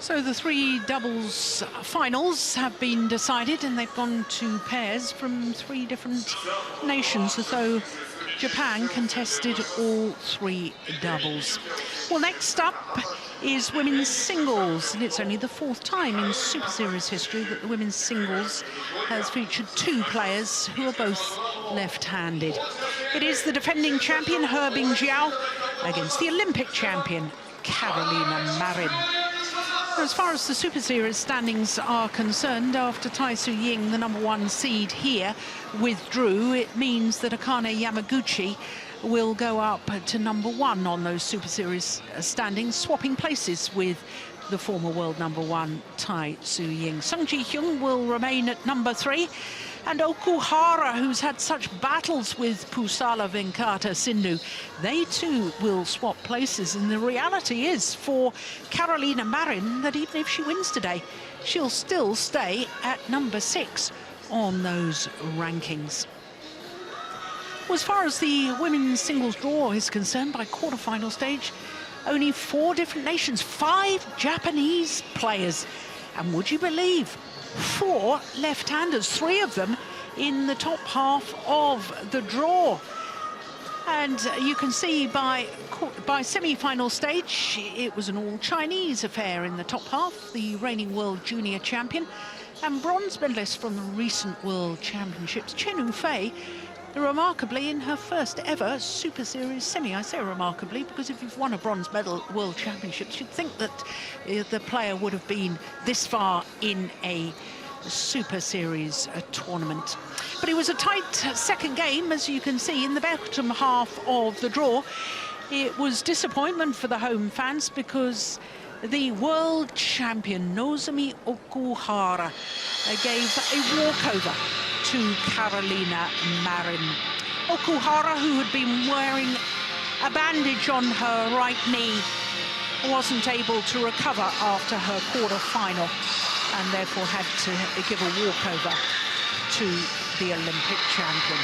So the three doubles finals have been decided, and they've gone to pairs from three different nations, so Japan contested all three doubles. Well, next up is women's singles, and it's only the fourth time in Super Series history that the women's singles has featured two players who are both left-handed. It is the defending champion, Bingjiao, against the Olympic champion, Marin. As far as the Super Series standings are concerned, after Daihatsu Yonex, the #1 seed here, withdrew, it means that Akane Yamaguchi will go up to #1 on those Super Series standings, swapping places with the former world #1 Daihatsu Yonex. Sung Ji-hyun will remain at #3, and Okuhara, who's had such battles with Pusala Venkata Sindhu, they too will swap places. And the reality is for Marin that even if she wins today, she'll still stay at #6 on those rankings. Well, as far as the women's singles draw is concerned, by quarter-final stage, only 4 different nations, 5 Japanese players. And would you believe, 4 left-handers, 3 of them in the top half of the draw. And you can see by semi-final stage, it was an all-Chinese affair in the top half, the reigning world junior champion and bronze medalist from the recent World Championships, Chen Yufei, remarkably in her first ever Super Series semi. I say remarkably because if you've won a bronze medal at World Championships, you'd think that the player would have been this far in a Super Series tournament. But it was a tight second game, as you can see, in the bottom half of the draw. It was disappointment for the home fans because the world champion Nozomi Okuhara gave a walkover to Marin. Okuhara, who had been wearing a bandage on her right knee, wasn't able to recover after her quarter-final and therefore had to give a walkover to the Olympic champion.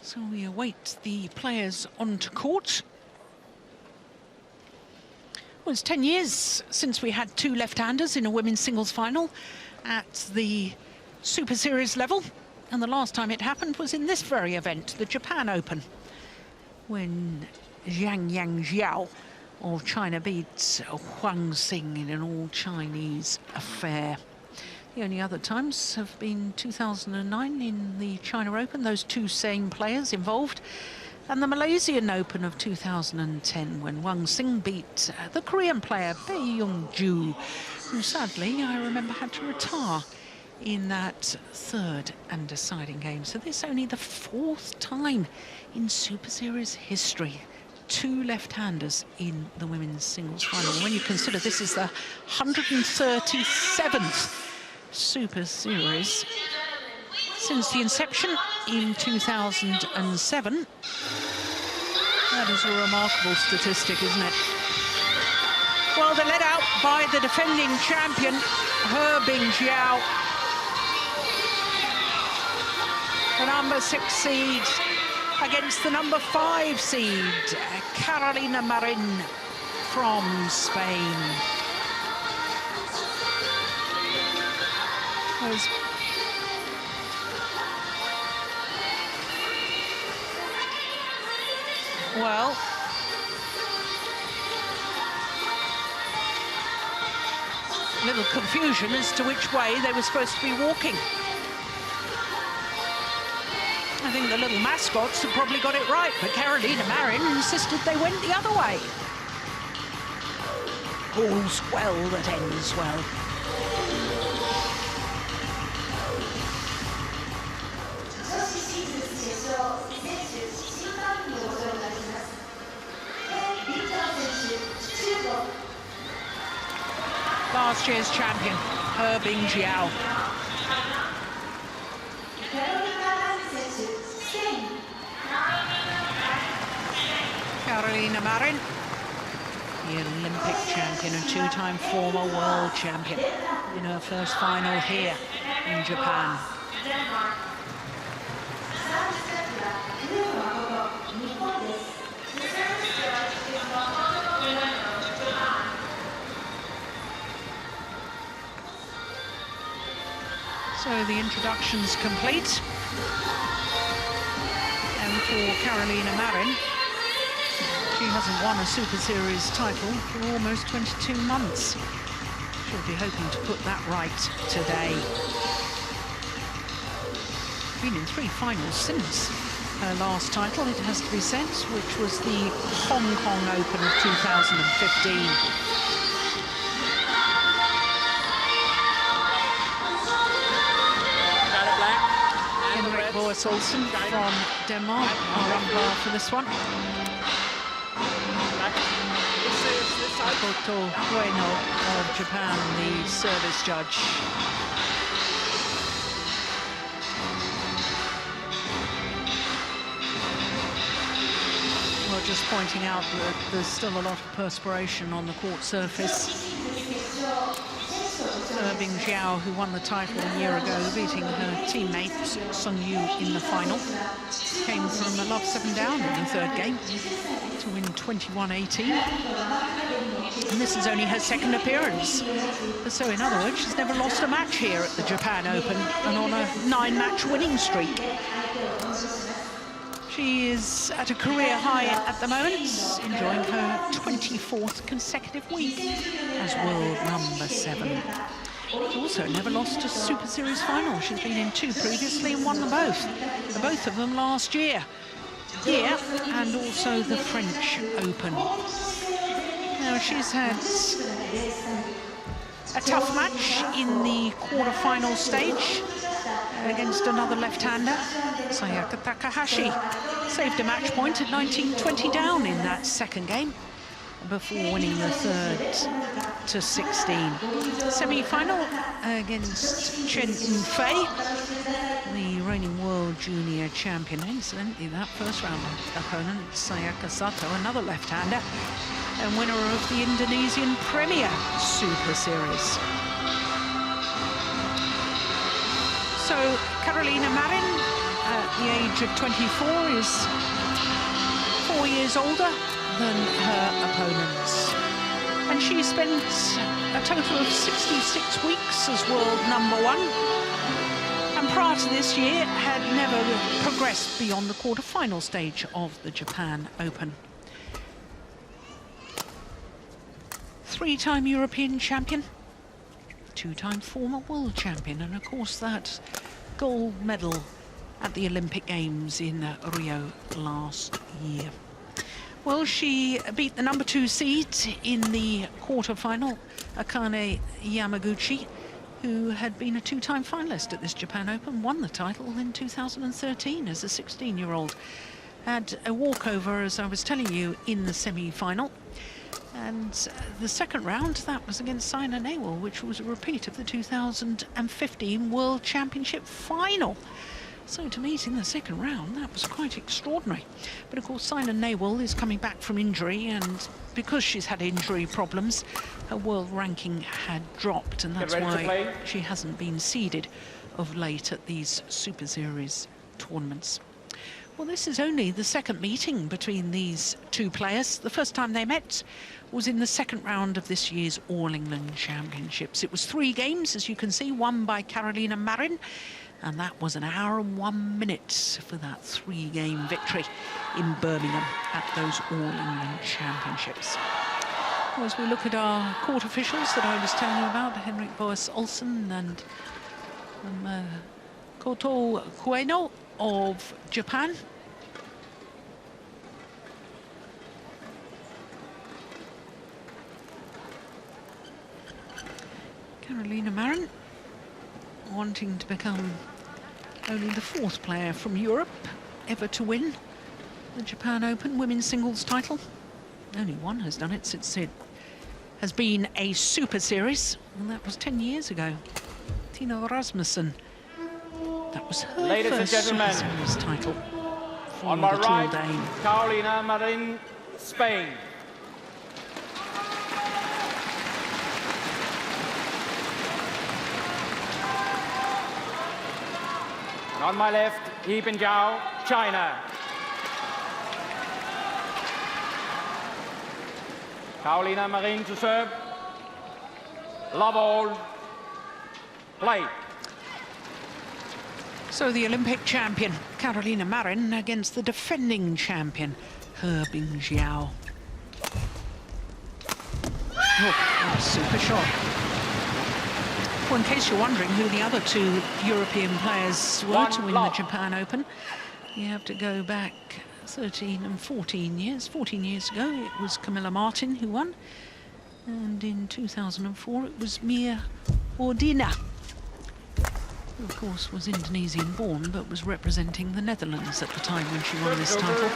So we await the players onto court. Well, it's 10 years since we had 2 left-handers in a women's singles final at the Super Series level. And the last time it happened was in this very event, the Japan Open, when Zhang Yangjiao of China beat Huang Xing in an all-Chinese affair. The only other times have been 2009 in the China Open, those 2 same players involved, and the Malaysian Open of 2010, when Huang Xing beat the Korean player Bae Young-ju, who sadly, I remember, had to retire in that 3rd and deciding game. So this is only the 4th time in Super Series history, 2 left-handers in the women's singles final. When you consider this is the 137th Super Series since the inception in 2007. That is a remarkable statistic, isn't it? Well, they're led out by the defending champion, Bingjiao, the #6 seed against the #5 seed, Marin from Spain. Well, little confusion as to which way they were supposed to be walking. I think the little mascots have probably got it right, but Marin insisted they went the other way. All's well that ends well. Last year's champion, Bingjiao. Marin, the Olympic champion and 2-time former world champion, in her first final here in Japan. So the introduction's complete. And for Carolina Marin, she hasn't won a Super Series title for almost 22 months. She'll be hoping to put that right today. Been in 3 finals since her last title, it has to be said, which was the Hong Kong Open of 2015. M4-WS from Denmark, our umpire for this one. Makoto Ueno of Japan, the service judge. Well, just pointing out that there's still a lot of perspiration on the court surface. Bingjiao, who won the title a year ago, beating her teammate Sung Yu in the final, came from a love 7 down in the 3rd game to win 21-18. And this is only her 2nd appearance. So in other words, she's never lost a match here at the Japan Open and on a 9-match winning streak. She is at a career high at the moment, enjoying her 24th consecutive week as world number 7. She's also never lost a Super Series final. She's been in 2 previously and won them both of them last year. Here, and also the French Open. Now, she's had a tough match in the quarter-final stage against another left-hander, Sayaka Takahashi. Saved a match point at 19-20 down in that 2nd game before winning the 3rd to 16. Semi-final against Chen Yunfei, the reigning world junior champion. Incidentally, that first-round opponent, Sayaka Sato, another left-hander, and winner of the Indonesian Premier Super Series. So Carolina Marin, at the age of 24, is 4 years older than her opponents. And she spent a total of 66 weeks as world number 1. And prior to this year, had never progressed beyond the quarter-final stage of the Japan Open. 3-time European champion, 2-time former world champion, and of course that gold medal at the Olympic Games in Rio last year. Well, she beat the number 2 seed in the quarter-final, Akane Yamaguchi, who had been a 2-time finalist at this Japan Open, won the title in 2013 as a 16-year-old. Had a walkover, as I was telling you, in the semi-final. And the 2nd round, that was against Saina Nehwal, which was a repeat of the 2015 World Championship final. So to meet in the 2nd round, that was quite extraordinary. But of course, Saina Nehwal is coming back from injury, and because she's had injury problems, her world ranking had dropped, and that's why she hasn't been seeded of late at these Super Series tournaments. Well, this is only the 2nd meeting between these 2 players. The first time they met was in the 2nd round of this year's All England Championships. It was 3 games, as you can see, won by Carolina Marin, and that was 1 hour and 1 minute for that 3-game victory in Birmingham at those All England Championships. Well, as we look at our court officials that I was telling you about, Henrik Boas Olsen and Makoto Ueno of Japan. Carolina Marin wanting to become only the 4th player from Europe ever to win the Japan Open women's singles title. Only one has done it since it has been a Super Series, and that was 10 years ago. Tina Rasmussen. That was her first Super Series title. On my right, Carolina Marin, Spain. And on my left, Bingjiao, China. Carolina Marin to serve. Love all. Play. So the Olympic champion, Carolina Marin, against the defending champion, Bingjiao. Oh, what a super shot. Well, in case you're wondering who the other two European players were to win the Japan Open, you have to go back 13 and 14 years. 14 years ago, it was Camilla Martin who won. And in 2004, it was Mia Ordina, who, of course, was Indonesian-born, but was representing the Netherlands at the time when she won this title.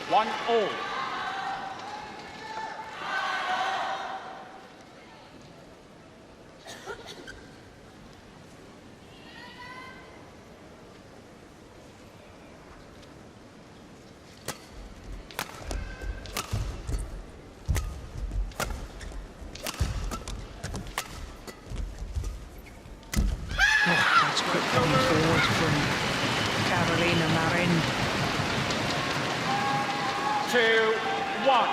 1-all. That's quick coming forward from Carolina Marin. 2-1.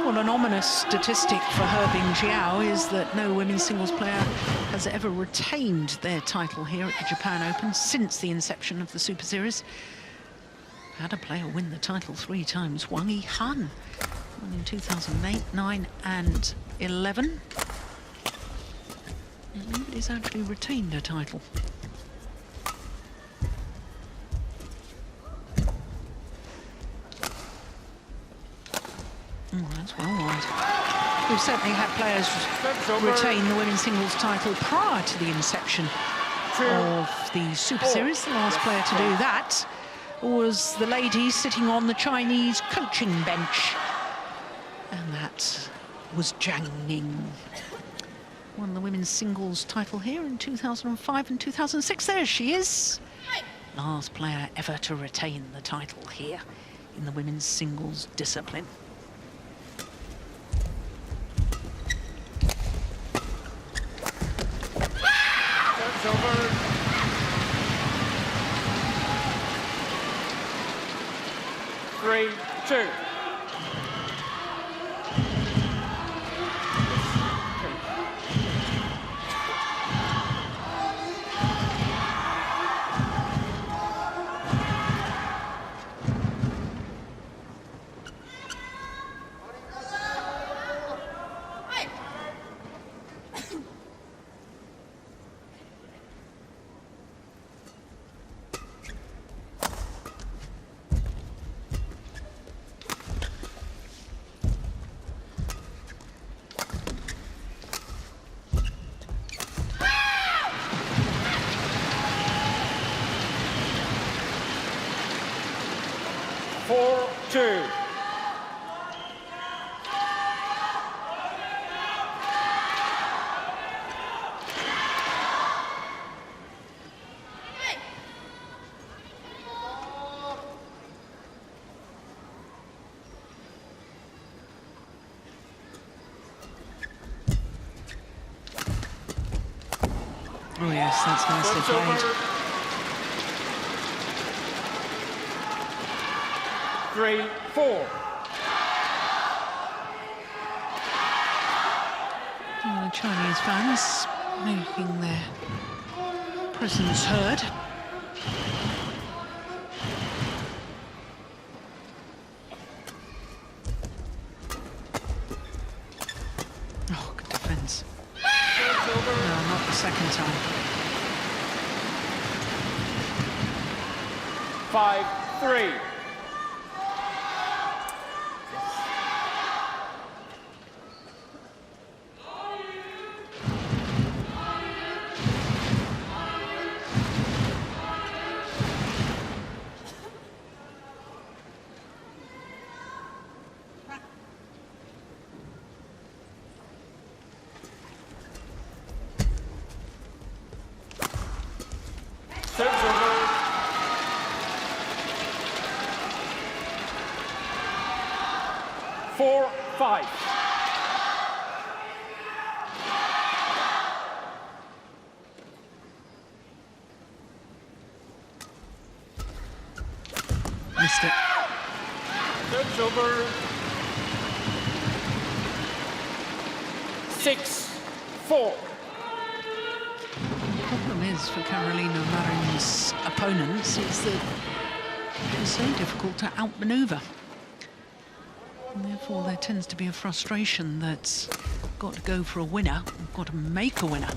Well, an ominous statistic for Bingjiao is that no women's singles player has ever retained their title here at the Japan Open since the inception of the Super Series. Had a player win the title 3 times, Wang Yihan, won in 2008, 9 and 11. And nobody's actually retained a title. Oh, that's well wide. We've certainly had players retain the women's singles title prior to the inception of the Super Series. The last player to do that was the lady sitting on the Chinese coaching bench. And that was Zhang Ning. Won the women's singles title here in 2005 and 2006. There she is. Last player ever to retain the title here in the women's singles discipline. That's over. 3-2. Two. Oh yes, that's nicely played. 3-4. The Chinese fans making their presence heard. Oh, good defense. No, not the second time. 5-3. Serves over. 4-5. Service over. 6-4. The problem is for Carolina Marin's opponents is that it's so difficult to outmaneuver. And therefore there tends to be a frustration that's got to go for a winner, got to make a winner.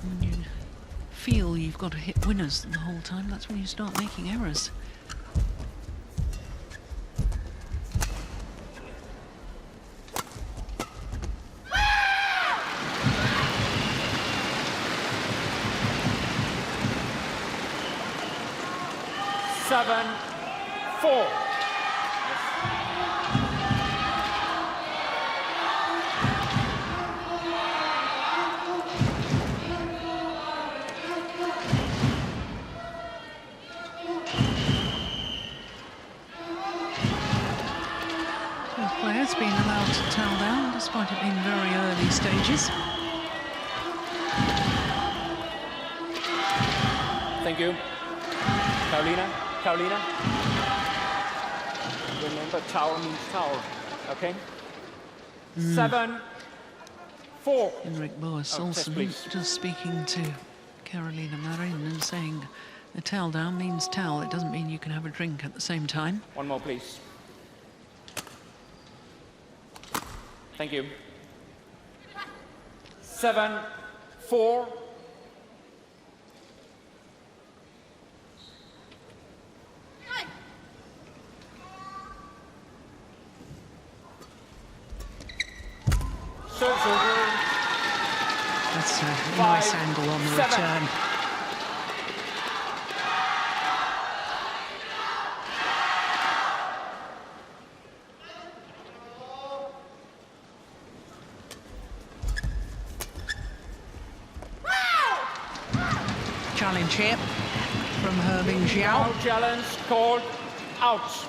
When you feel you've got to hit winners the whole time, that's when you start making errors. Seven, 4. Both players being allowed to towel down despite it being very early stages. Thank you. Carolina. Remember, tower means tower, okay? 7-4. Henrik Boas also just speaking to Carolina Marin and saying a towel down means towel. It doesn't mean you can have a drink at the same time. One more, please. Thank you. 7-4. Serves over. That's a nice angle on the 5-7. return. Challenge here from Bingjiao. No challenge called out.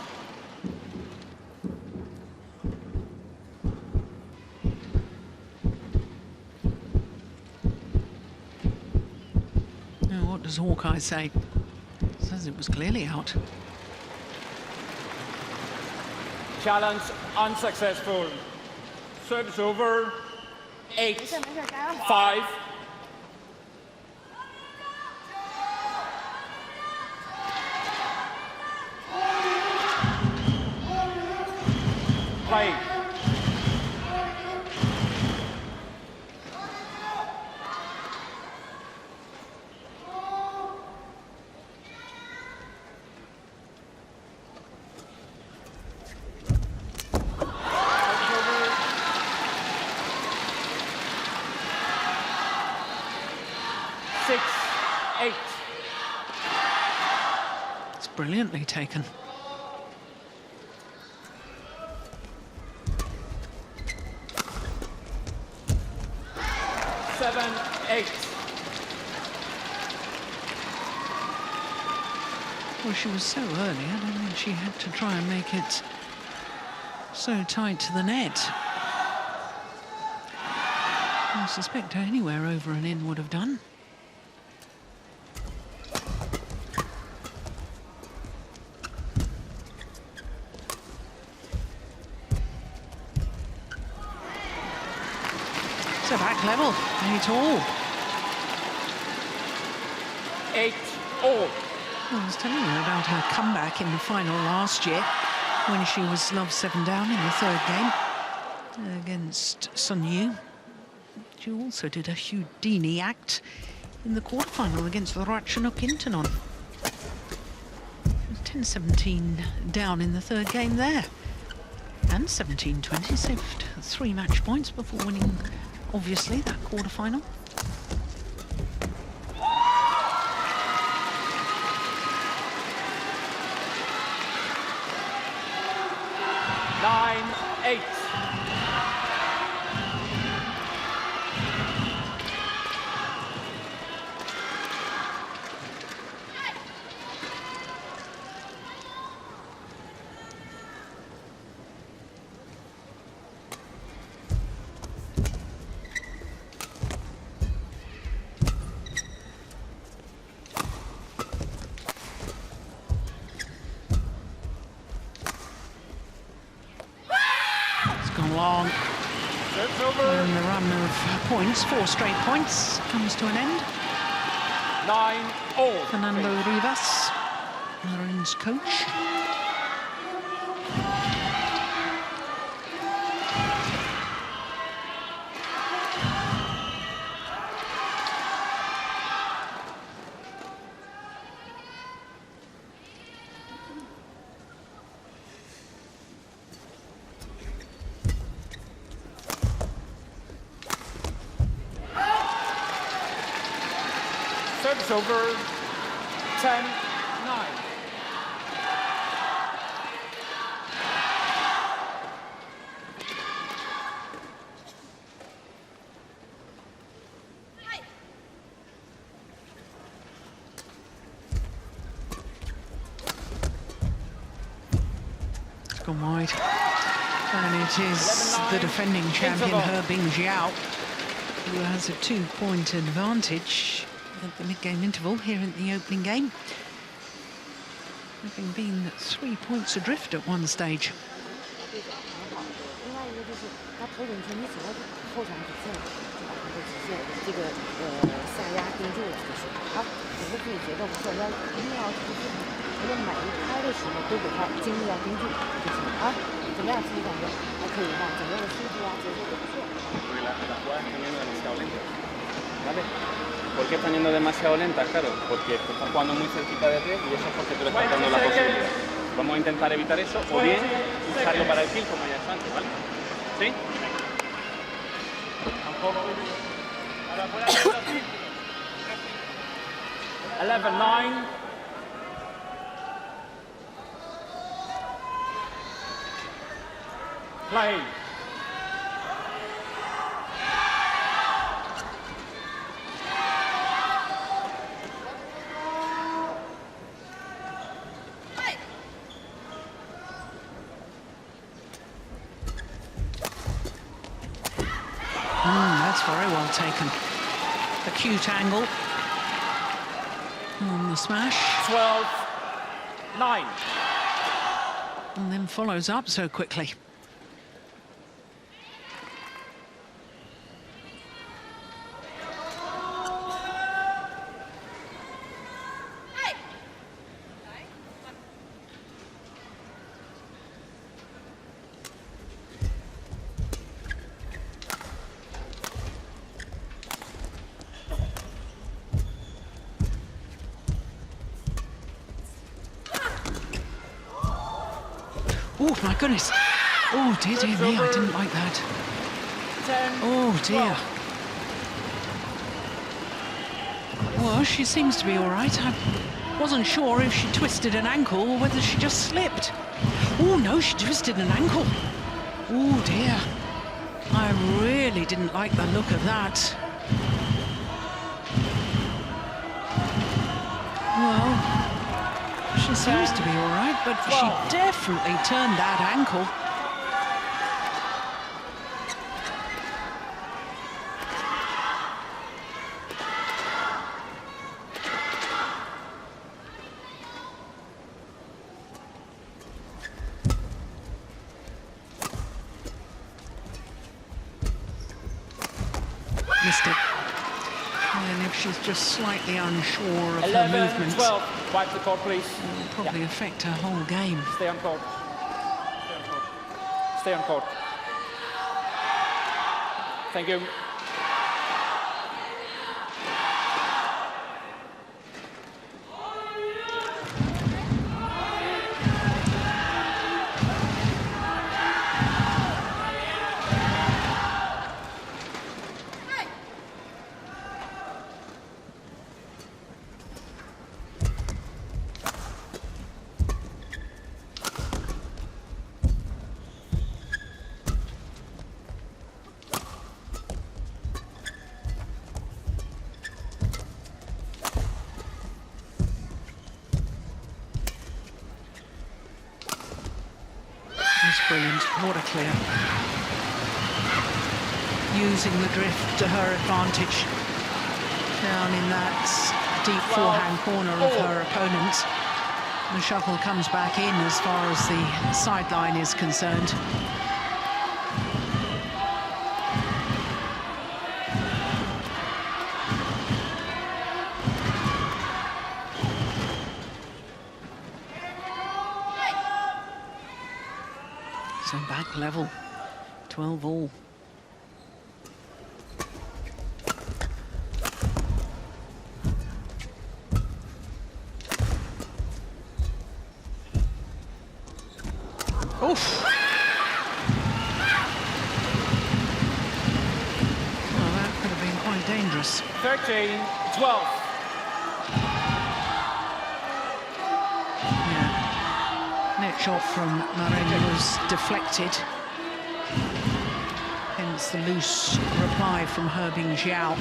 Now, what does Hawkeye say? Says it was clearly out. Challenge unsuccessful. Service over. 8-5. Play. It's brilliantly taken. Well, she was so early, I don't think she had to try and make it so tight to the net. I suspect anywhere over and in would have done. So back level, 8-all. 8-all. I was telling you about her comeback in the final last year when she was love 7 down in the third game against Sun Yu. She also did a Houdini act in the quarterfinal against Ratchanok Intanon. 10-17 down in the third game there. And 17-20, saved 3 match points before winning, obviously, that quarterfinal. long. Service over. And the run of points, 4 straight points, comes to an end. 9-all. Fernando Rivas, Marin's coach. Service over. 10-9. It's gone wide. And it is the defending champion, Bingjiao, who has a 2-point advantage at the mid-game interval here in the opening game, having been 3 points adrift at one stage. ¿Por qué están yendo demasiado lentas? Claro, porque están jugando muy cerquita de red y eso es porque tú le estás dando la posibilidad. Vamos a intentar evitar eso o bien usarlo para el kill como ya antes, ¿vale? ¿Sí? 11-9. Play. That's very well taken. Acute angle on the smash. 12-9. And then follows up so quickly. Oh, my goodness. Oh, dear me, I didn't like that. 10, Oh, dear. 12. Well, she seems to be all right. I wasn't sure if she twisted an ankle or whether she just slipped. Oh, no, she twisted an ankle. Oh, dear. I really didn't like the look of that. Well, she seems to be all right, but she definitely turned that ankle. Missed it. And if she's just slightly unsure of her movements, 11-12. Wipe the court, please. it will probably affect her whole game. Stay on court. Stay on court. Thank you. Brilliant, what a clear. Using the drift to her advantage. Down in that deep forehand corner of her opponent. The shuttle comes back in as far as the sideline is concerned. So back level, 12 all. Oof. Well, that could have been quite dangerous. 13-12. Yeah. Net shot from Marin was deflected. Hence the loose reply from Bingjiao.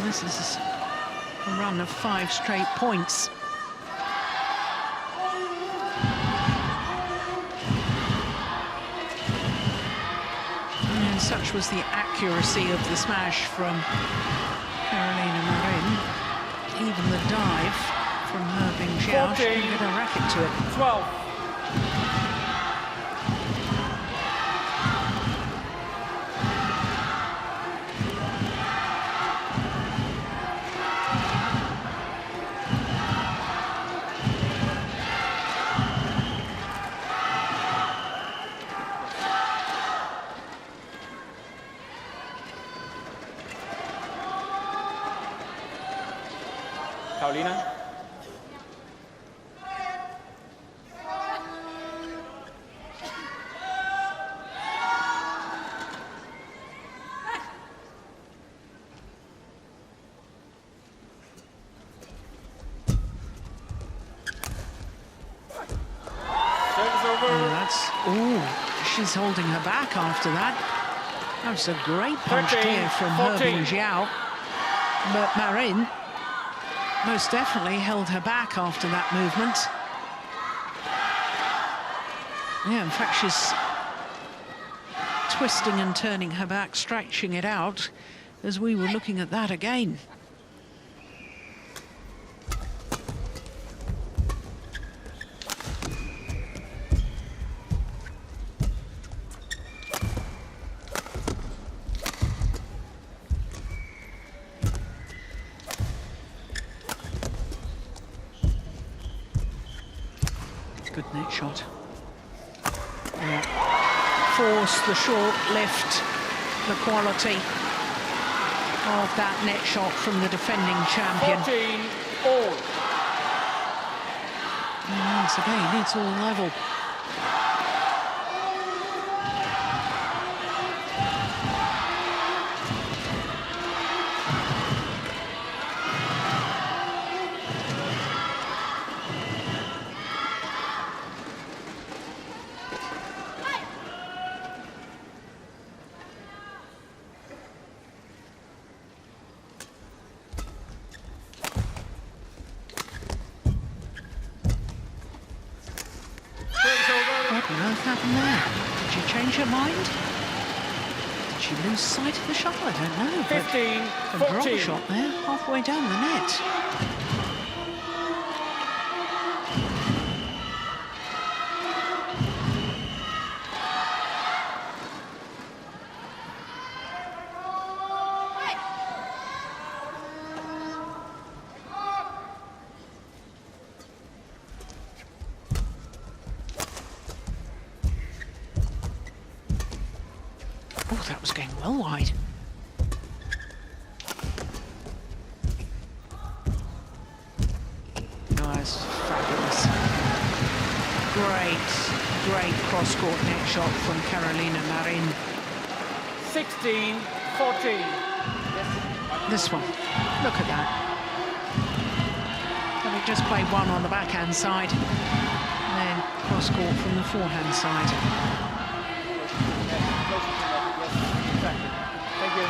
This is a run of 5 straight points. And such was the accuracy of the smash from Carolina Marin. Even the dive from Bingjiao, she didn't get a racket to it. 12. Carolina. Ooh, she's holding her back after that. That was a great punch here from Bingjiao. But Marin most definitely held her back after that movement. Yeah, in fact, she's twisting and turning her back, stretching it out as we were looking at that again. Good net shot. Yeah. Force the short lift, the quality of that net shot from the defending champion. 14 all. And once again, it's all level. What on earth happened there? Did she change her mind? Did she lose sight of the shot? I don't know. 15, But a drop 14. shot there, halfway down the net. Oh, that was going well wide. Oh, that's fabulous. Great cross-court net shot from Carolina Marin. 16, 14. This one, look at that. Having just played one on the backhand side, and then cross court from the forehand side. Thank you.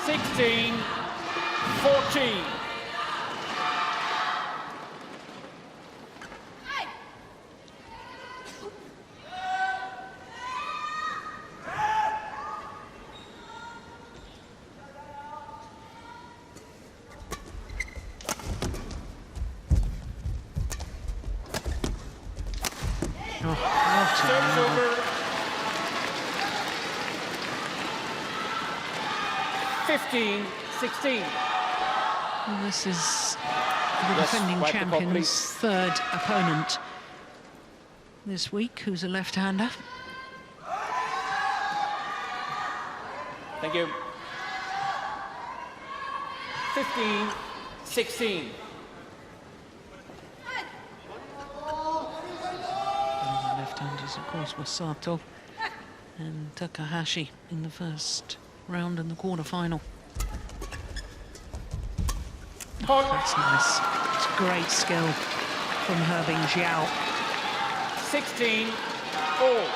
Sixteen, 14. Service over. 15-16. Well, this is the defending champion's third opponent this week, who's a left-hander. Thank you. 15-16. The left-handers, of course, were Sato and Takahashi in the first round in the quarter-final. Oh, that's nice. It's great skill from Bingjiao. 16-all.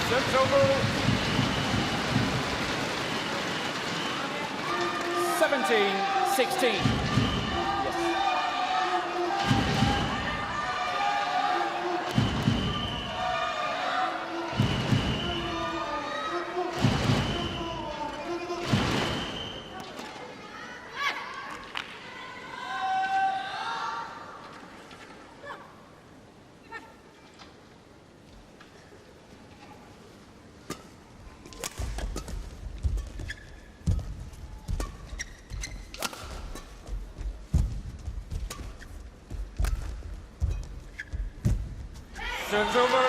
Service over. 17-16. Service over.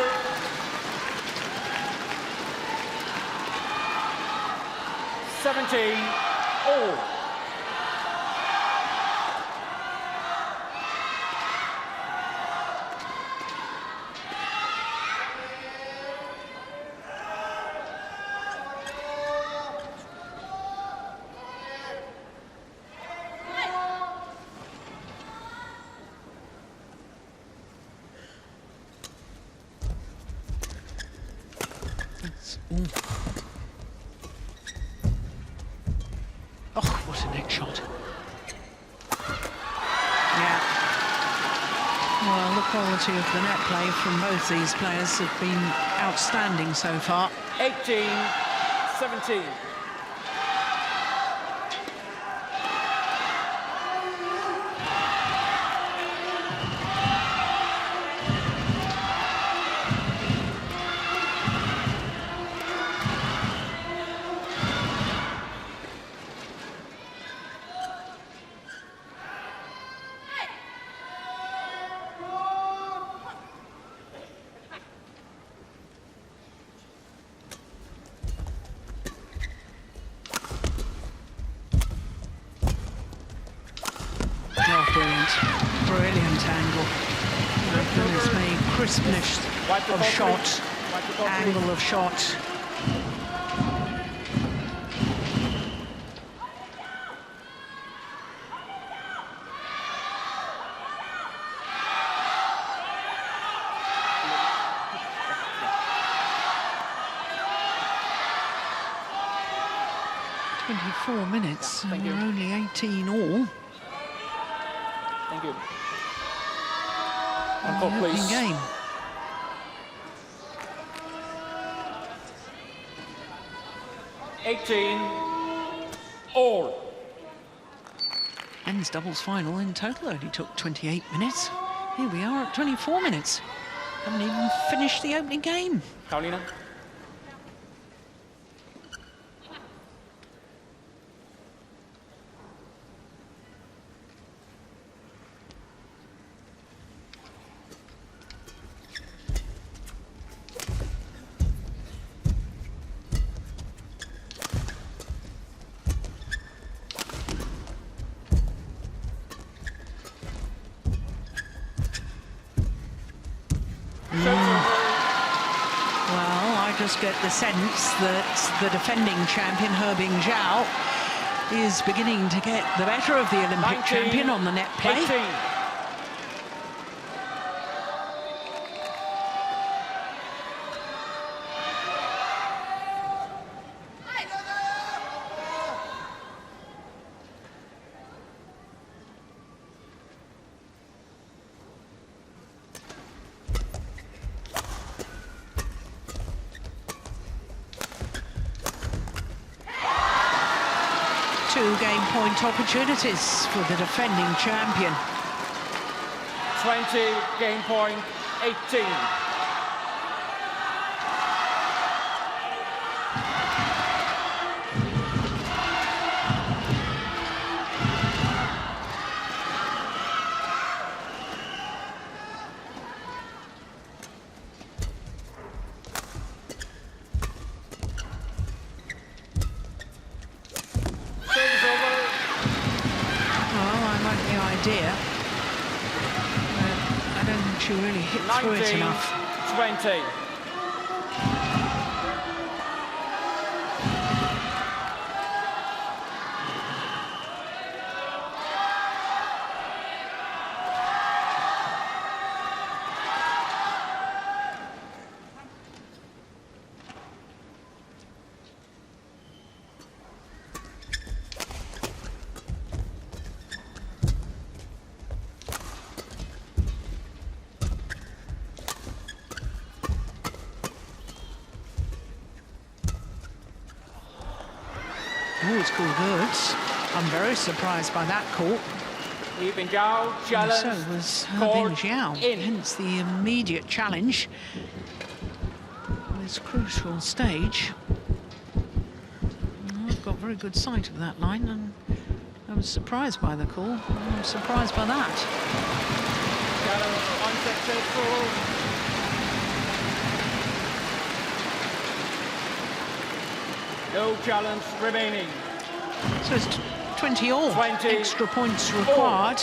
17-all. Oh, what a neck shot. Yeah. Well, the quality of the net play from both these players have been outstanding so far. 18-17. Brilliant angle. My goodness me, crispness of shot, angle of shot. Minutes, and we're only 18 all. Thank you. On the opening game. All. Men's doubles final in total only took 28 minutes. Here we are at 24 minutes. Haven't even finished the opening game. Carolina. just get the sense that the defending champion, Bingjiao, is beginning to get the better of the Olympic 19, champion on the net play. 18. Two game point opportunities for the defending champion. 20, game point, 18. Idea, but I don't think she really hit through it 19, enough. 20. Oh, it's called good. I'm very surprised by that call. Bingjiao And challenge. so was court Bingjiao, in. hence the immediate challenge on this crucial stage. I've got very good sight of that line, and I was surprised by the call. I'm surprised by that. Challenge unsuccessful. No challenge remaining. So it's 20 all. 20 Extra points required.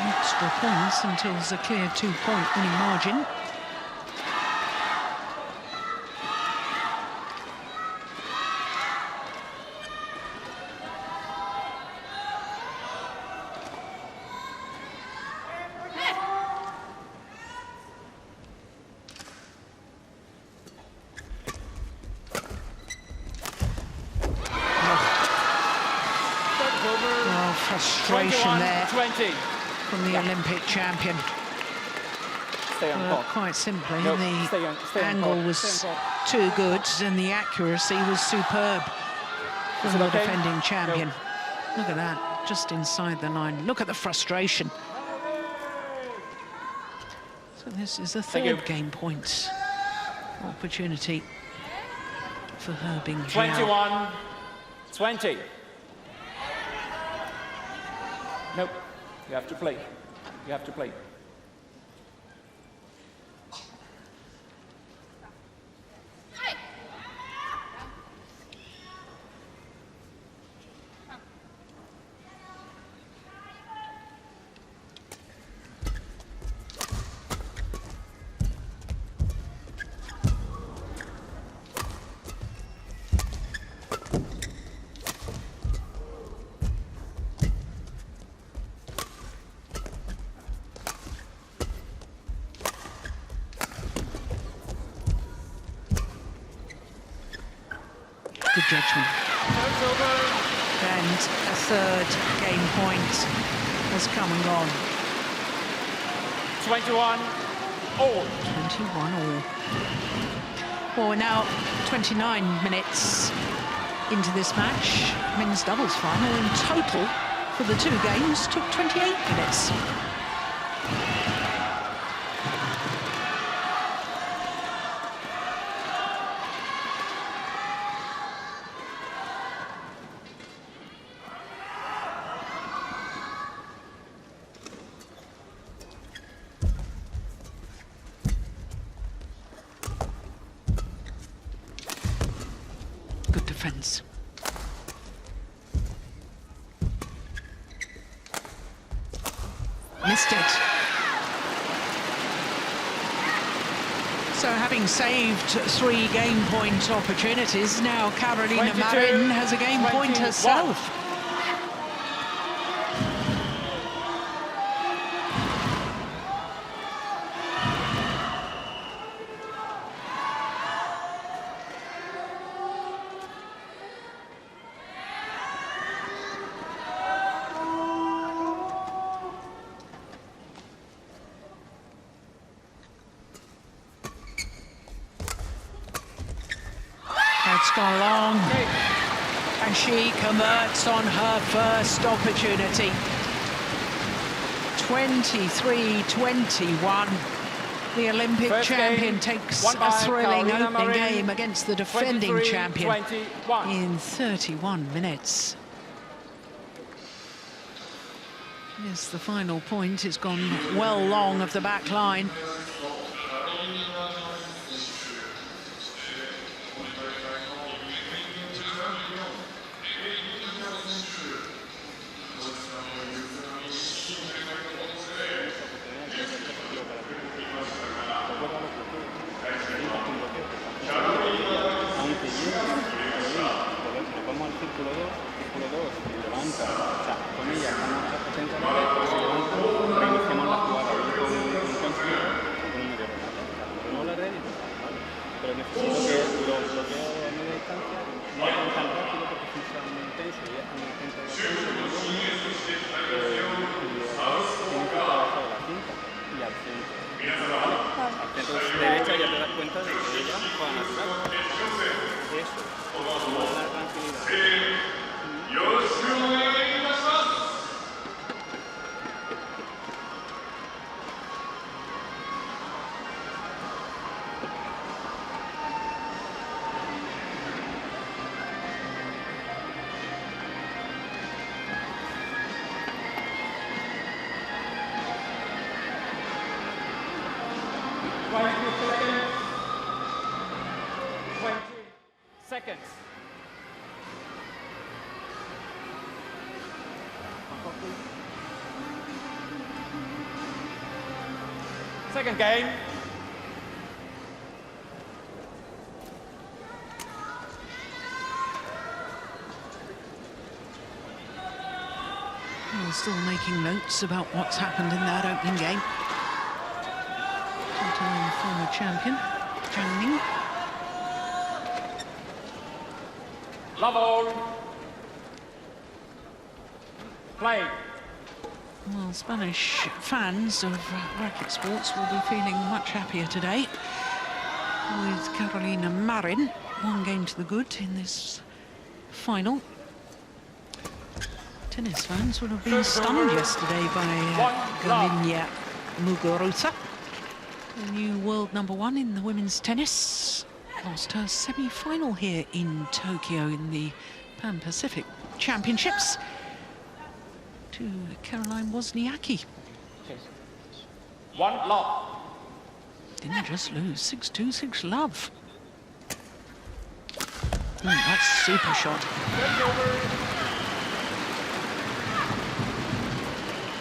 Extra points until there's a clear 2-point winning margin. Frustration 21, there 20. from the Olympic champion. Stay on court. Quite simply, No, the stay on angle court. was Stay on court. too good and the accuracy was superb Is from it the okay? defending champion. No. Look at that, just inside the line. Look at the frustration. So this is the you. third game point opportunity for Bingjiao. 21, 20. Nope, you have to play. You have to play. Good judgment. And a third game point has come and gone. 21 all. 21 all. Well, we're now 29 minutes into this match. Men's doubles final in total for the two games took 28 minutes. Good defense. missed it. So having saved 3 game point opportunities, now Carolina Marin has a game point herself. It's gone long, and she converts on her first opportunity. 23-21. The Olympic champion takes a thrilling opening game against the defending champion in 31 minutes. Yes, the final point has gone well long of the back line. Derecha ya te das cuenta de que ella juega natural. Eso, no da tranquilidad. Seconds. Second game. We're still making notes about what's happened in that opening game. Two-time former champion, Zhang Ning. Love all. Play. Well, Spanish fans of racket sports will be feeling much happier today with Carolina Marin, 1 game to the good in this final. Tennis fans would have been stunned yesterday by Galinia Muguruza, the new world #1 in the women's tennis. Lost her semi-final here in Tokyo in the Pan Pacific Championships to Caroline Wozniacki. 1 love. Didn't just lose, 6-2, 6-love. That's super shot.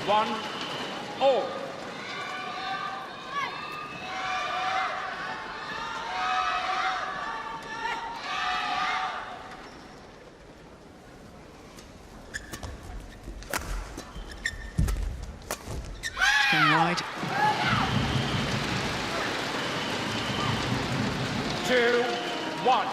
1-0. Going wide. 2-1.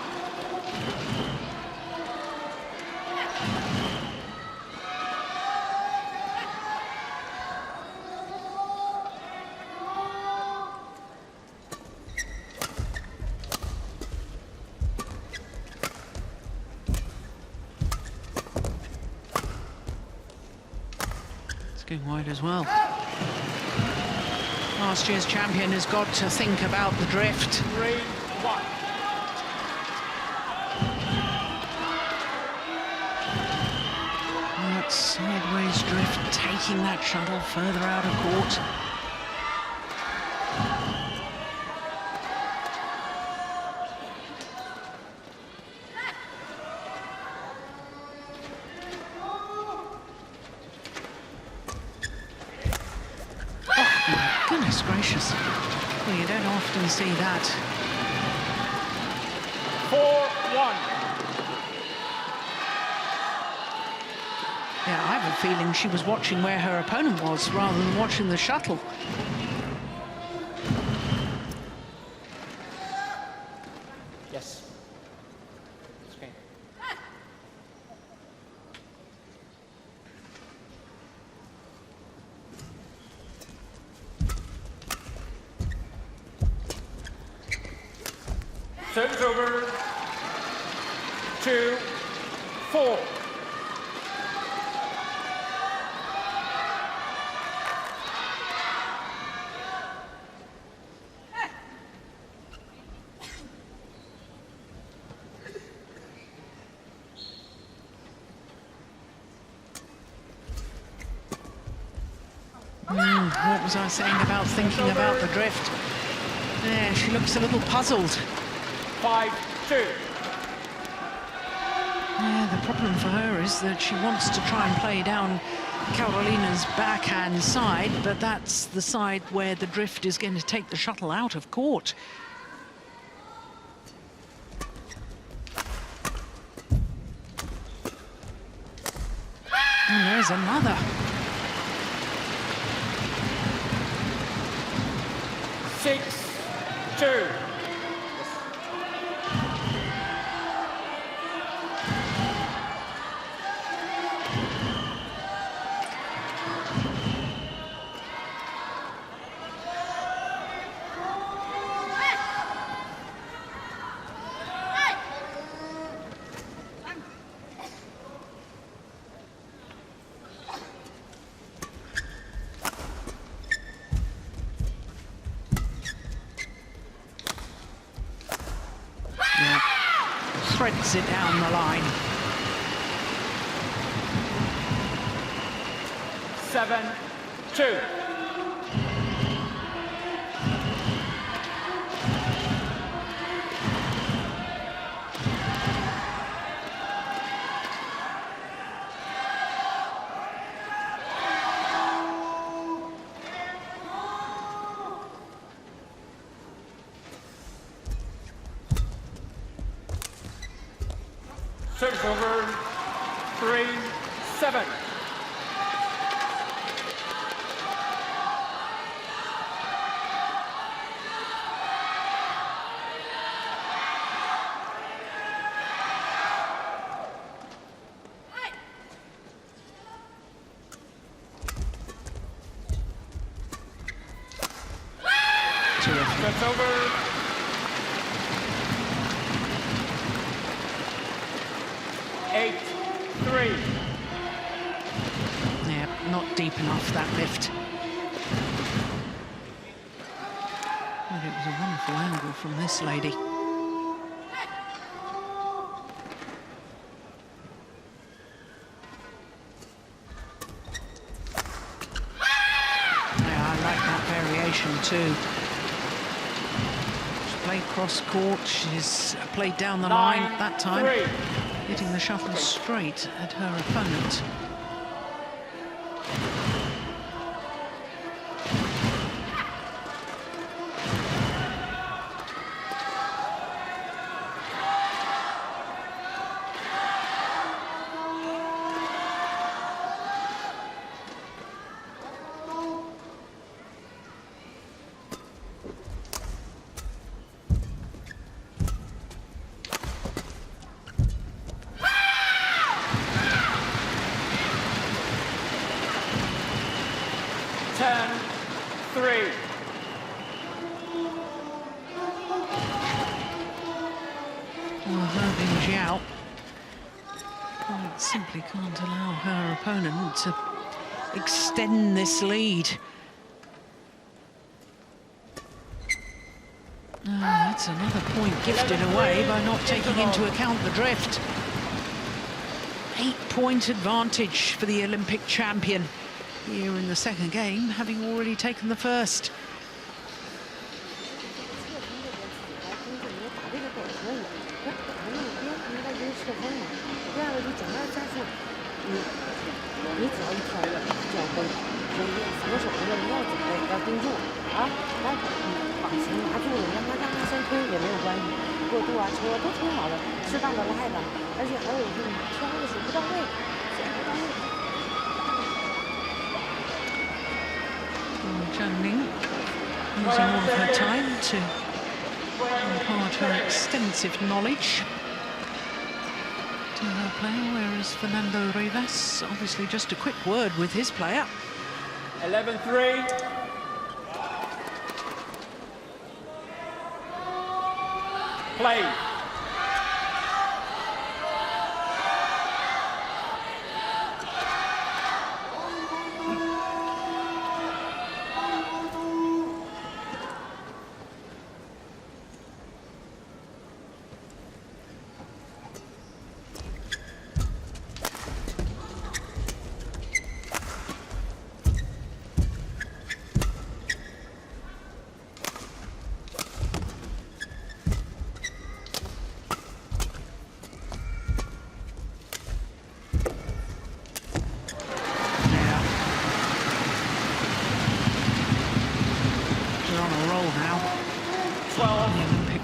It's going wide as well. Last year's champion has got to think about the drift. 3-1. That sideways drift, taking that shuttle further out of court. gracious. Well, you don't often see that. 4-1. Yeah, I have a feeling she was watching where her opponent was rather than watching the shuttle. Yes. Okay. Service over. 2-4. What was I saying about thinking about the drift? Yeah, she looks a little puzzled. 5-2. Yeah, the problem for her is that she wants to try and play down Carolina's backhand side, but that's the side where the drift is going to take the shuttle out of court. And there's another. 6-2. Threads it down the line. 7-2. Service over. 3-7. That's over. 8-3. Yeah, not deep enough, that lift. But it was a wonderful angle from this lady. Yeah, I like that variation too. She's played cross court, she's played down the line that time, hitting the shuttle straight at her opponent. Bingjiao simply can't allow her opponent to extend this lead. That's another point gifted away by not taking into account the drift. 8-point advantage for the Olympic champion here in the second game, having already taken the first. 你只要一跳就要崩，所以扶手的人要准备要盯住啊，来把绳拿住了，让他先推也没有关系，过渡啊车都挺好的，适当的拉一拉，而且还有就是挑的时候不到位，不到位。Zhang Ning using all of her time to impart her extensive knowledge to her player, whereas Fernando Rivas obviously just a quick word with his player. 11-3. Play.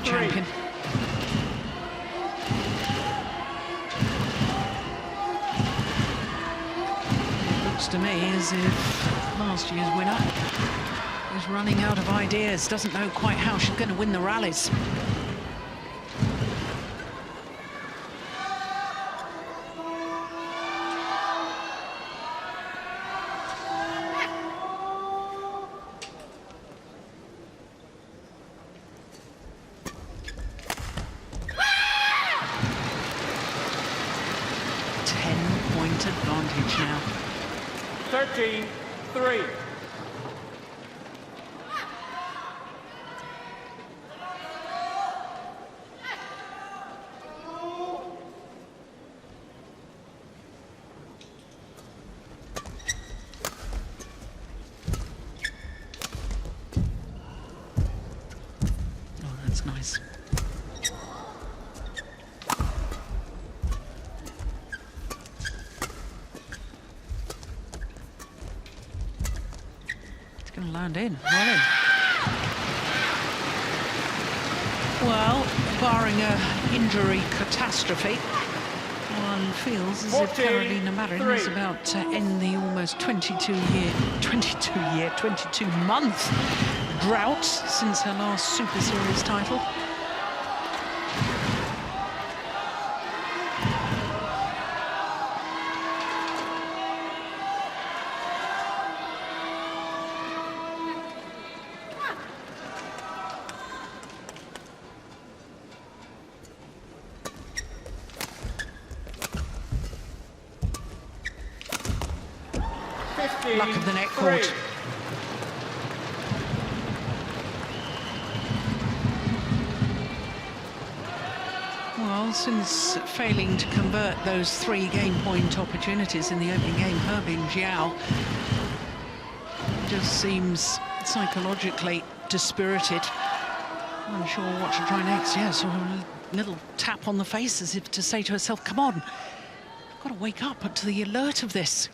Champion. It looks to me as if last year's winner is running out of ideas, doesn't know quite how she's going to win the rallies. Advantage now. 13-3. Oh, that's nice. Land in, well in. Well, barring a injury catastrophe, one feels as if Carolina Marin is about to end the almost 22-month drought since her last Super Series title. Luck of the net court. Well, since failing to convert those 3 game point opportunities in the opening game, her Bingjiao just seems psychologically dispirited. Unsure what to try next. Yeah, so a little tap on the face as if to say to herself, come on, I've got to wake up to the alert of this.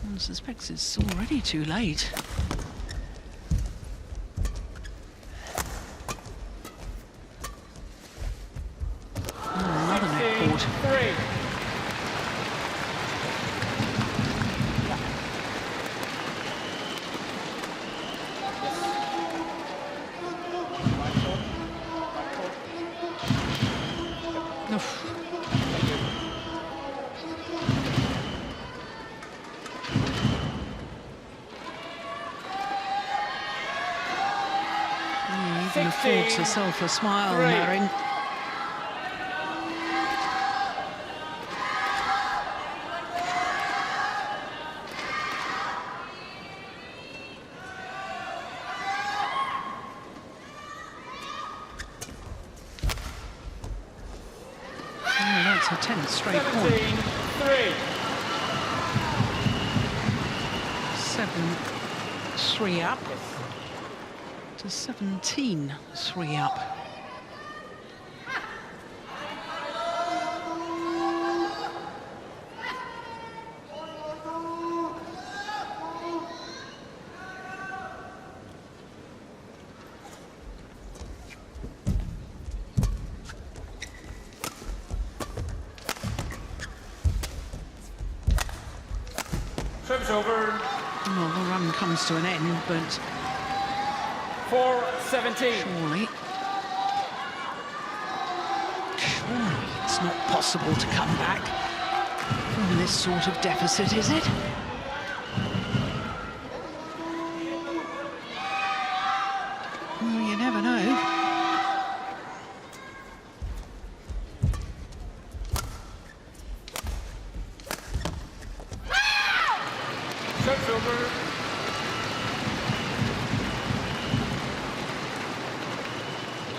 One suspects it's already too late. Another net court. 3. Even affords herself a smile, 3. Marin. Oh, that's her 10th straight point. 17-3. 7-3 up. To 17-3 up. Service over. Well, the run comes to an end, but 4-17. surely it's not possible to come back from this sort of deficit, is it? Well, you never know. Service over.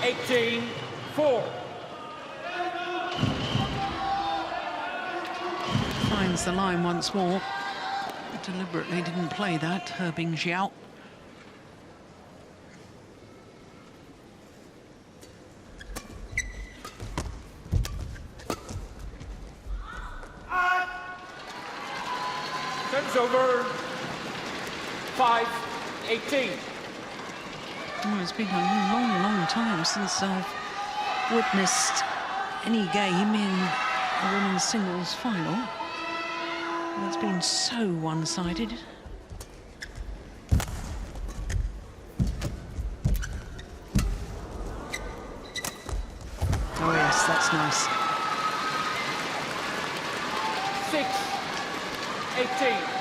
18-4. Finds the line once more. Deliberately didn't play that, Bingjiao. Service over. 5-18. Oh, it's been a long, long time since I've witnessed any game in a women's singles final. It's been so one-sided. Oh yes, that's nice. 6-18.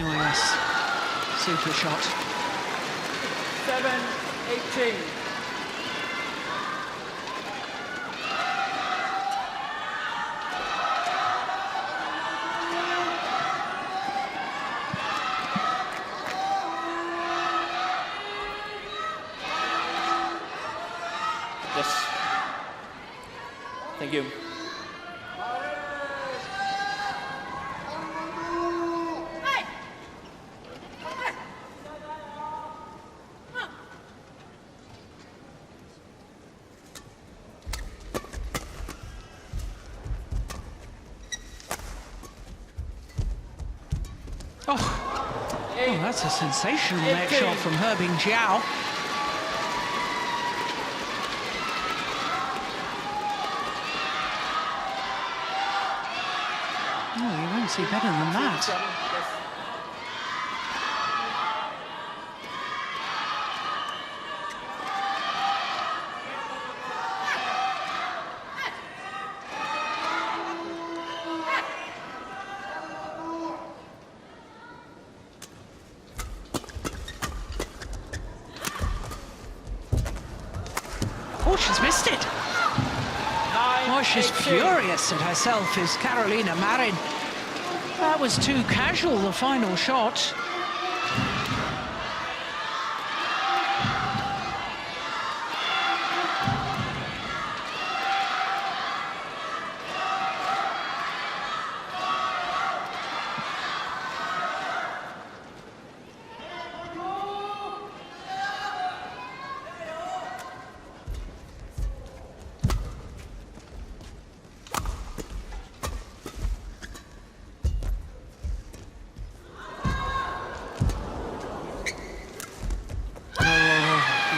Oh yes, super shot. 7-18. Yes. Thank you. Oh, that's a sensational net shot from Bingjiao. Oh, you won't see better than that. Oh, she's missed it. Oh, she's furious at herself, is Carolina Marin. That was too casual, the final shot.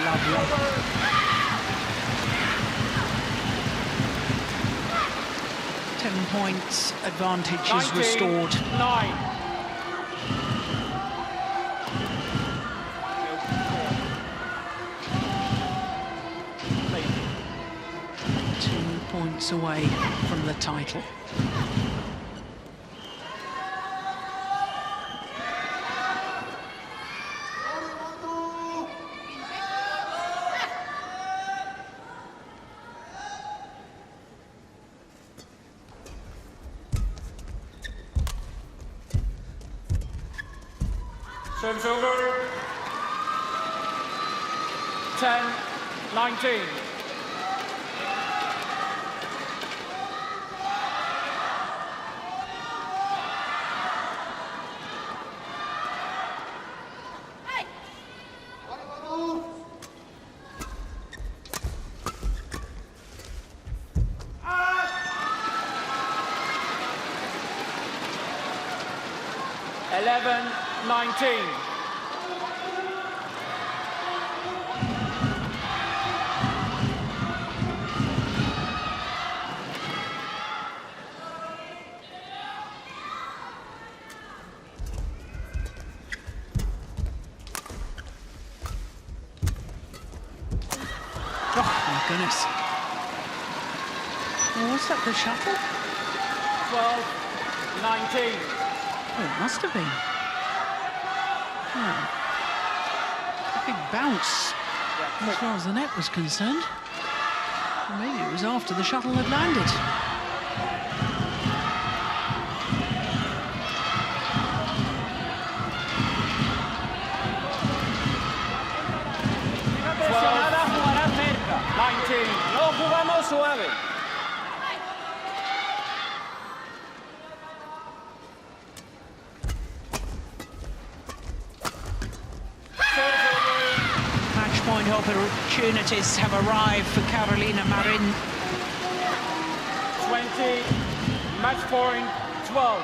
Lovely. 10 points advantage is restored. 9. Points away from the title. Service over. 10-19. Oh, my goodness. Oh, was that the shuttle? 12-19. Oh, it must have been. Yeah. A big bounce as far as the net was concerned. Or maybe it was after the shuttle had landed. No jugamos suave. Match point opportunities have arrived for Carolina Marin. 20, match point 12.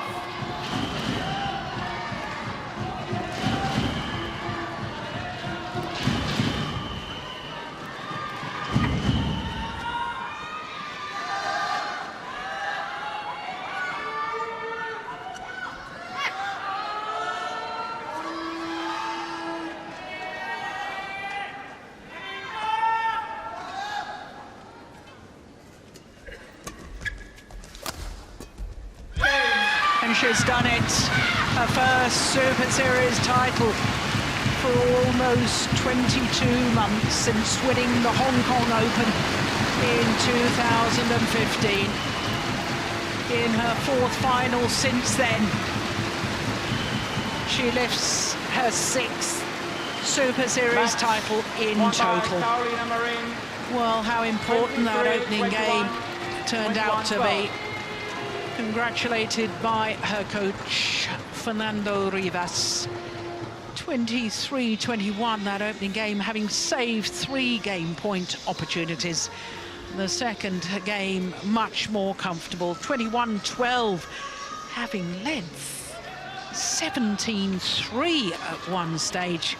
And she's done it. Her first Super Series title for almost 22 months since winning the Hong Kong Open in 2015. In her fourth final since then, she lifts her sixth Super Series title in total. Carolina Marin. Well, how important that opening game turned out to be. Congratulated by her coach, Fernando Rivas. 23-21 that opening game, having saved 3 game point opportunities. The second game much more comfortable, 21-12, having led 17-3 at one stage.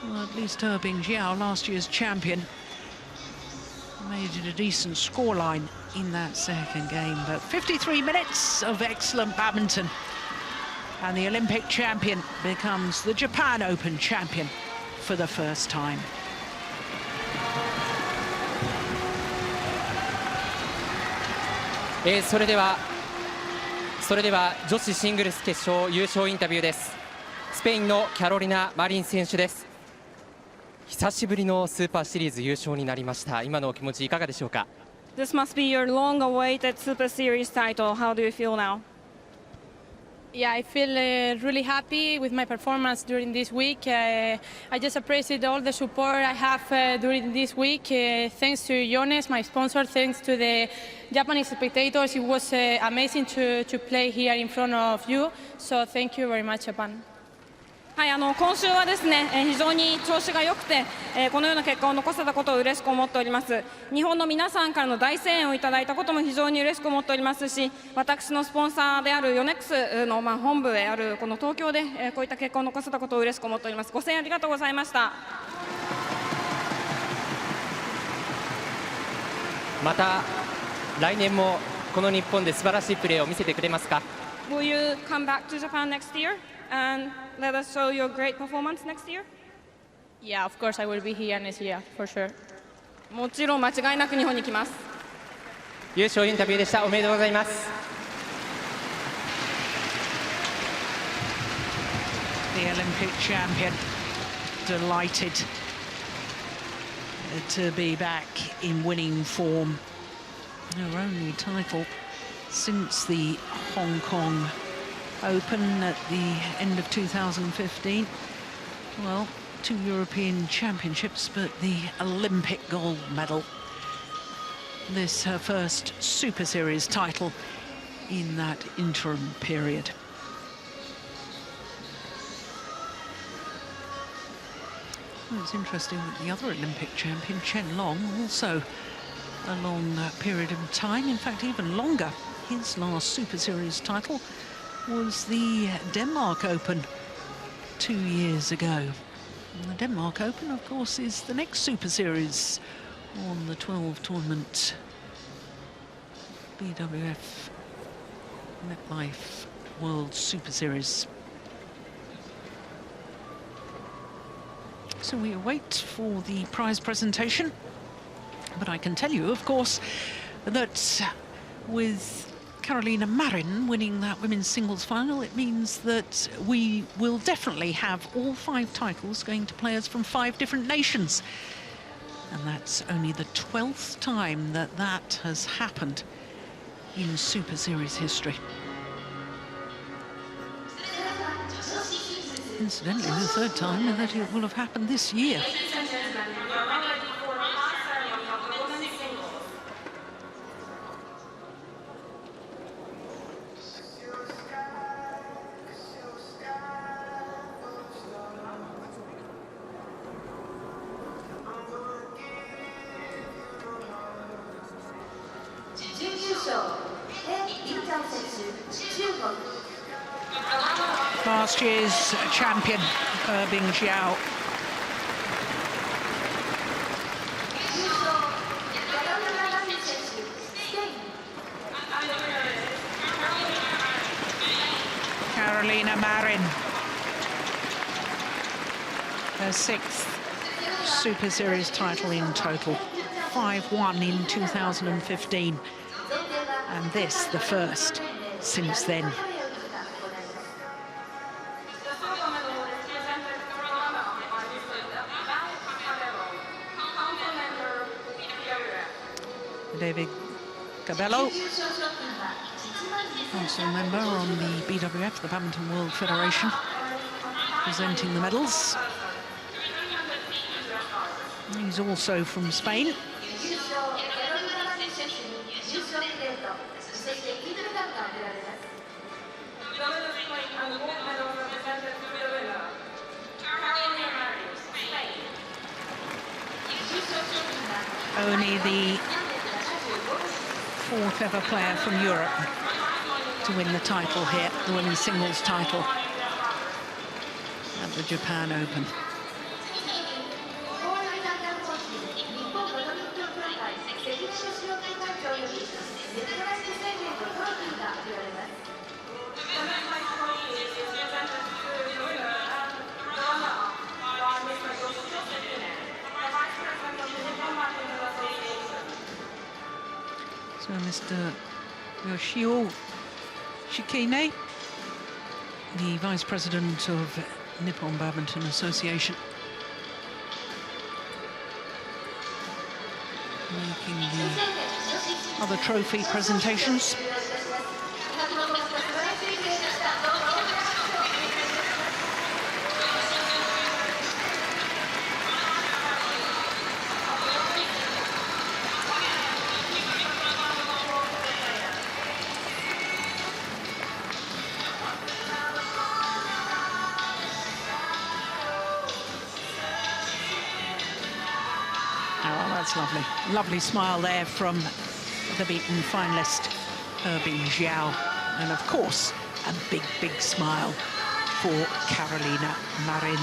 Well, at least her Bingjiao, last year's champion, made it a decent scoreline in that second game. But 53 minutes of excellent badminton, and the Olympic champion becomes the Japan Open champion for the first time. それでは女子シングルス決勝優勝インタビューです。スペインのキャロリナ・マリン選手です。久しぶりのスーパーシリーズ優勝になりました。今のお気持ちいかがでしょうか。 This must be your long-awaited Super Series title. How do you feel now? Yeah, I feel really happy with my performance during this week. I just appreciate all the support I have during this week. Thanks to Yonex, my sponsor, thanks to the Japanese spectators. It was amazing to play here in front of you. So thank you very much, Japan. はい、今週はですね、非常に調子が良くて、このような結果を残せたことを嬉しく思っております。日本の皆さんからの大声援をいただいたことも非常に嬉しく思っておりますし、私のスポンサーであるヨネックスの本部であるこの東京で、こういった結果を残せたことを嬉しく思っております。ご声援ありがとうございました。また来年もこの日本で素晴らしいプレーを見せてくれますか。 Will you come back to Japan next year and let us show your great performance next year? Yeah, of course I will be here next year, for sure. もちろん間違いなく日本に来ます。優勝インタビューでした。おめでとうございます。 The Olympic champion, delighted to be back in winning form. Her only title since the Hong Kong Open at the end of 2015. Well, 2 European Championships, but the Olympic gold medal. This her first Super Series title in that interim period. Well, it's interesting that the other Olympic champion, Chen Long, also a long period of time, in fact even longer. His last Super Series title was the Denmark Open 2 years ago. And the Denmark Open, of course, is the next Super Series on the 12 tournament BWF MetLife World Superseries. So we await for the prize presentation, but I can tell you, of course, that with Carolina Marin winning that women's singles final, it means that we will definitely have all 5 titles going to players from 5 different nations. And that's only the 12th time that that has happened in Super Series history. Incidentally, the 3rd time that it will have happened this year. Last year's champion, Bingjiao. Carolina Marin, her 6th Super Series title in total, 5-1 in 2015, and this the first since then. David Cabello, also a member on the BWF, the Badminton World Federation, presenting the medals. He's also from Spain. Only the 4th ever player from Europe to win the title here, the women's singles title at the Japan Open. So Mr. Yoshio Shikine, the Vice President of Nippon Badminton Association, making the other trophy presentations. That's lovely. Lovely smile there from the beaten finalist, Bingjiao. And of course, a big, big smile for Carolina Marin.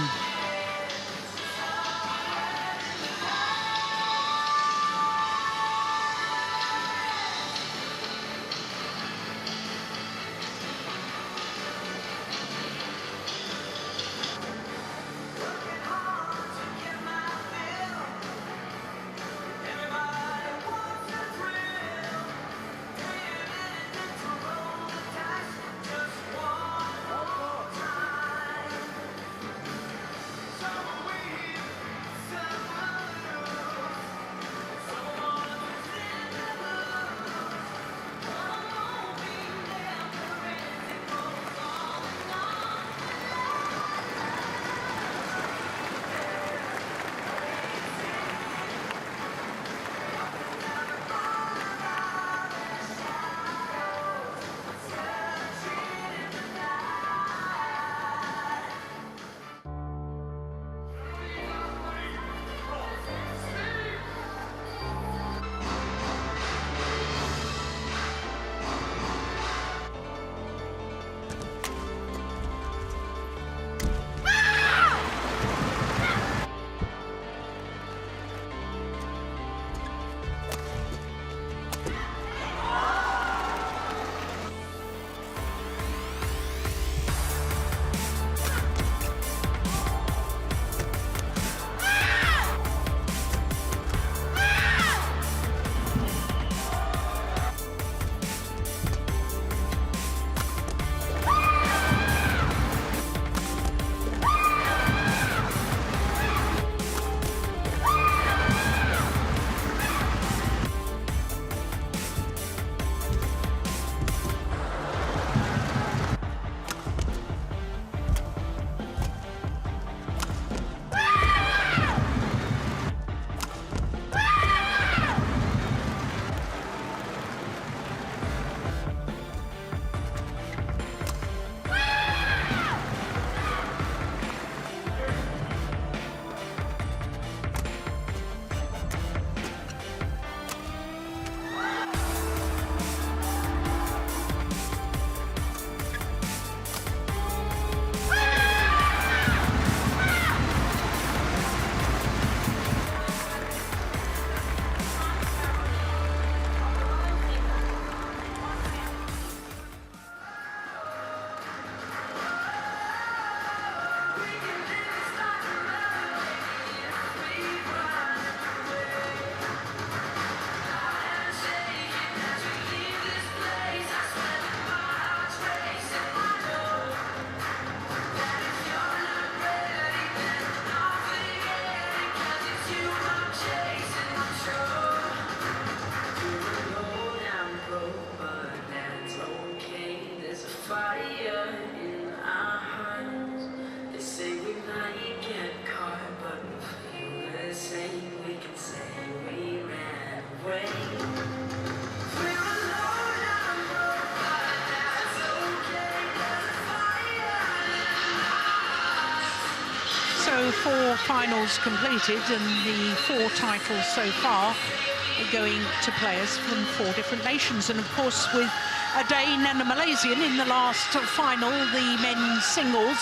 4 finals completed, and the 4 titles so far are going to players from 4 different nations. And of course, with a Dane and a Malaysian in the last final, the men's singles,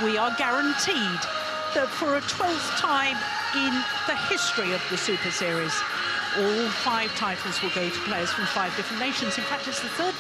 we are guaranteed that for a 12th time in the history of the Super Series, all 5 titles will go to players from 5 different nations. In fact, it's the 3rd